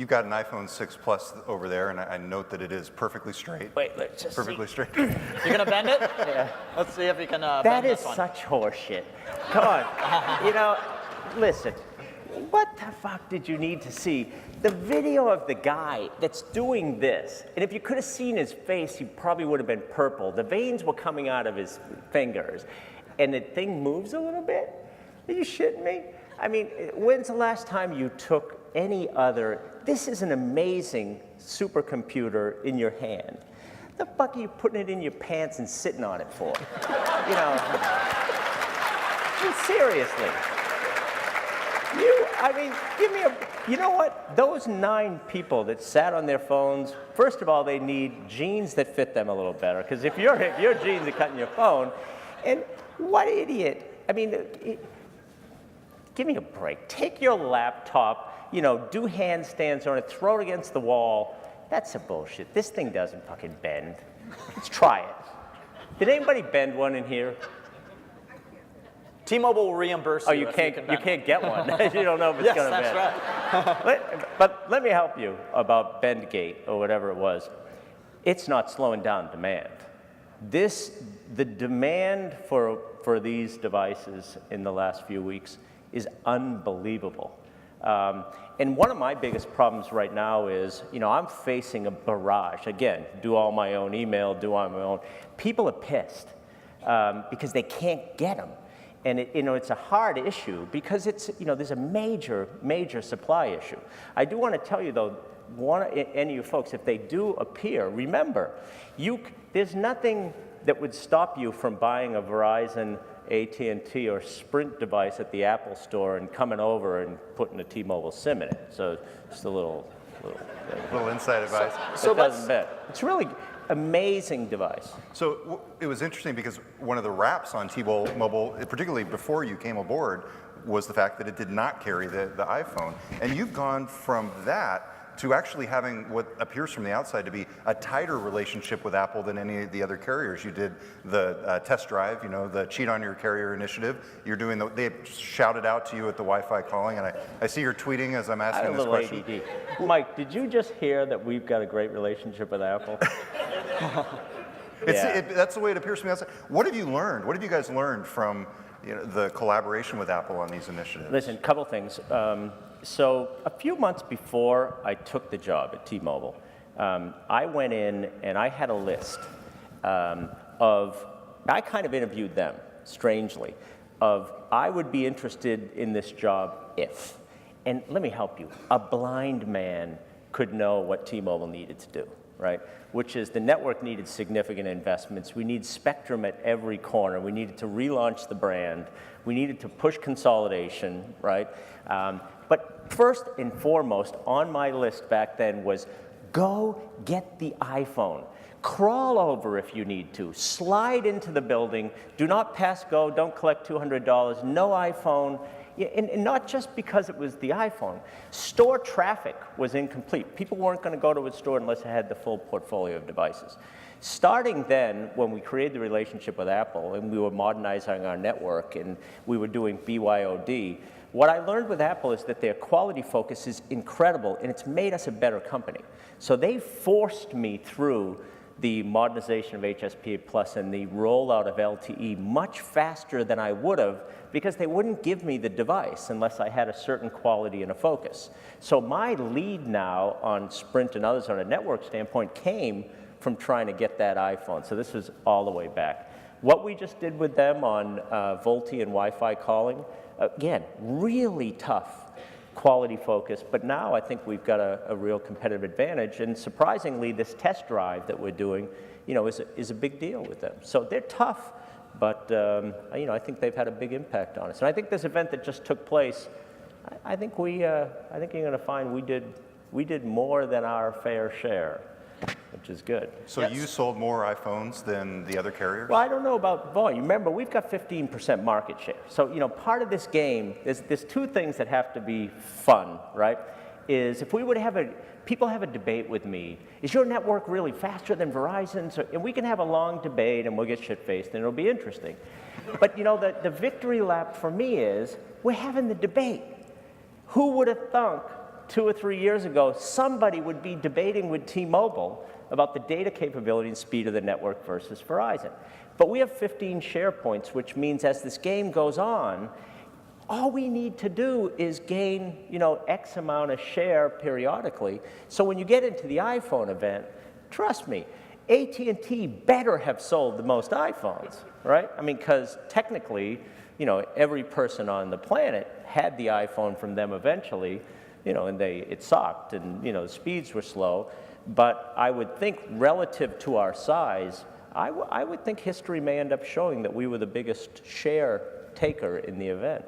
You've got an iPhone 6 Plus over there, and I note that it is perfectly straight. Wait, let's just Perfectly see. straight. You're gonna bend it? Yeah. Let's see if you can That bend is this one. such horseshit. Come on. You know, listen, what the fuck did you need to see? The video of the guy that's doing this, and if you could have seen his face, he probably would have been purple. The veins were coming out of his fingers, and the thing moves a little bit. Are you shitting me? I mean, when's the last time you took any other, this is an amazing supercomputer in your hand. The fuck are you putting it in your pants and sitting on it for? You know, I mean, seriously. I mean, give me you know what? Those 9 people that sat on their phones, first of all, they need jeans that fit them a little better, because if your jeans are cutting your phone, and what idiot, I mean, give me a break. Take your laptop, you know, do handstands on it, throw it against the wall. That's some bullshit. This thing doesn't fucking bend. Let's try it. Did anybody bend one in here? T-Mobile will reimburse you. Oh, you can't get one. You don't know if it's yes, going to bend. That's right. But let me help you about Bendgate or whatever it was. It's not slowing down demand. The demand for these devices in the last few weeks is unbelievable. And one of my biggest problems right now is, you know, I'm facing a barrage. Again, do all my own email, do all my own. People are pissed because they can't get them. And it's a hard issue because there's a major, major supply issue. I do want to tell you though, any of you folks, if they do appear, remember, there's nothing that would stop you from buying a Verizon, AT&T, or Sprint device at the Apple store and coming over and putting a T-Mobile SIM in it. So just a little inside advice. So it doesn't bend. It's really amazing device. So it was interesting because one of the raps on T-Mobile, particularly before you came aboard, was the fact that it did not carry the iPhone. And you've gone from that to actually having what appears from the outside to be a tighter relationship with Apple than any of the other carriers. You did the test drive, you know, the Cheat on Your Carrier initiative. You're doing they shouted out to you at the Wi-Fi calling, and I see you're tweeting as I'm asking this question. ADD. Mike, did you just hear that we've got a great relationship with Apple? That's the way it appears from the outside. What have you learned? What have you guys learned from the collaboration with Apple on these initiatives? Listen, a couple things. So a few months before I took the job at T-Mobile, I went in and I had a list I kind of interviewed them, strangely, of I would be interested in this job if. And let me help you. A blind man could know what T-Mobile needed to do, right? Which is the network needed significant investments. We need spectrum at every corner. We needed to relaunch the brand. We needed to push consolidation, right? But first and foremost on my list back then was go get the iPhone. Crawl over if you need to. Slide into the building. Do not pass go. Don't collect $200. No iPhone. And not just because it was the iPhone. Store traffic was incomplete. People weren't going to go to a store unless it had the full portfolio of devices. Starting then, when we created the relationship with Apple and we were modernizing our network and we were doing BYOD, what I learned with Apple is that their quality focus is incredible and it's made us a better company. So they forced me through the modernization of HSPA Plus and the rollout of LTE much faster than I would have because they wouldn't give me the device unless I had a certain quality and a focus. So my lead now on Sprint and others on a network standpoint came from trying to get that iPhone. So this was all the way back. What we just did with them on VoLTE and Wi-Fi calling, again, really tough quality focus, but now I think we've got a real competitive advantage, and surprisingly, this test drive that we're doing, is a big deal with them. So they're tough, but I think they've had a big impact on us. And I think this event that just took place, I think you're going to find we did more than our fair share, which is good. So you sold more iPhones than the other carriers? Well, I don't know about volume. Remember, we've got 15% market share. So, part of this game, there's two things that have to be fun, right? Is if we would have people have a debate with me, is your network really faster than Verizon's? And we can have a long debate and we'll get shit-faced and it'll be interesting. But, the victory lap for me is we're having the debate. Who would have thunk 2 or 3 years ago, somebody would be debating with T-Mobile about the data capability and speed of the network versus Verizon. But we have 15 share points, which means as this game goes on, all we need to do is gain, X amount of share periodically. So when you get into the iPhone event, trust me, AT&T better have sold the most iPhones, right? I mean, because technically, every person on the planet had the iPhone from them eventually, and it sucked, and the speeds were slow. But I would think relative to our size, I would think history may end up showing that we were the biggest share taker in the event.